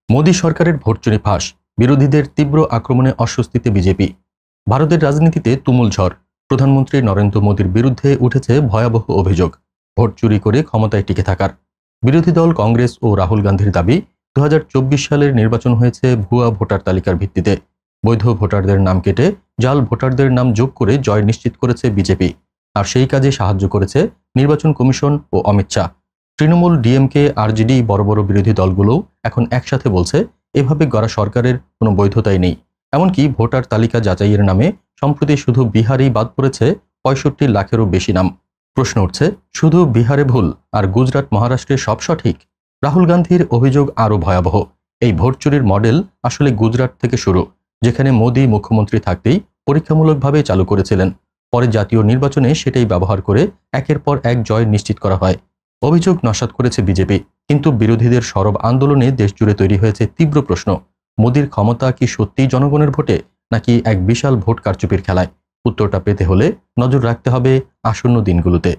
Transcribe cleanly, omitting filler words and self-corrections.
মোদী সরকারের ভোট চুরি ফাঁস, বিরোধীদের তীব্র আক্রমণে অস্বস্তিতে বিজেপি। ভারতের রাজনীতিতে তুমুল ঝড়। প্রধানমন্ত্রী নরেন্দ্র মোদীর বিরুদ্ধে উঠেছে ভয়াবহ অভিযোগ, ভোট চুরি করে ক্ষমতায় টিকে থাকার। বিরোধী দল কংগ্রেস ও রাহুল গান্ধীর দাবি, 2024 সালের নির্বাচন হয়েছে ভুয়া ভোটার তালিকার ভিত্তিতে। বৈধ ভোটারদের নাম কেটে জাল ভোটারদের নাম যোগ করে জয় নিশ্চিত করেছে বিজেপি। আর সেই কাজে সাহায্য করেছে নির্বাচন কমিশন ও অমিত শাহ। তৃণমূল, ডিএমকে, আরজেডি বড় বড় বিরোধী দলগুলোও এখন একসাথে বলছে, এভাবে গড়া সরকারের কোনো বৈধতাই নেই। এমনকি ভোটার তালিকা যাচাইয়ের নামে সম্প্রতি শুধু বিহারেই বাদ পড়েছে 65 লাখেরও বেশি নাম। প্রশ্ন উঠছে, শুধু বিহারে ভুল আর গুজরাট, মহারাষ্ট্রে সব সঠিক? রাহুল গান্ধীর অভিযোগ আরও ভয়াবহ। এই ভোট চুরির মডেল আসলে গুজরাট থেকে শুরু, যেখানে মোদী মুখ্যমন্ত্রী থাকতেই পরীক্ষামূলকভাবে চালু করেছিলেন। পরে জাতীয় নির্বাচনে সেটাই ব্যবহার করে একের পর এক জয় নিশ্চিত করা হয়। অভিযোগ নস্যাৎ করেছে বিজেপি, কিন্তু বিরোধীদের সরব আন্দোলনে দেশজুড়ে তৈরি হয়েছে তীব্র প্রশ্ন, মোদীর ক্ষমতা কি সত্যিই জনগণের ভোটে, নাকি এক বিশাল ভোট কারচুপির খেলায়? উত্তরটা পেতে হলে নজর রাখতে হবে আসন্ন দিনগুলোতে।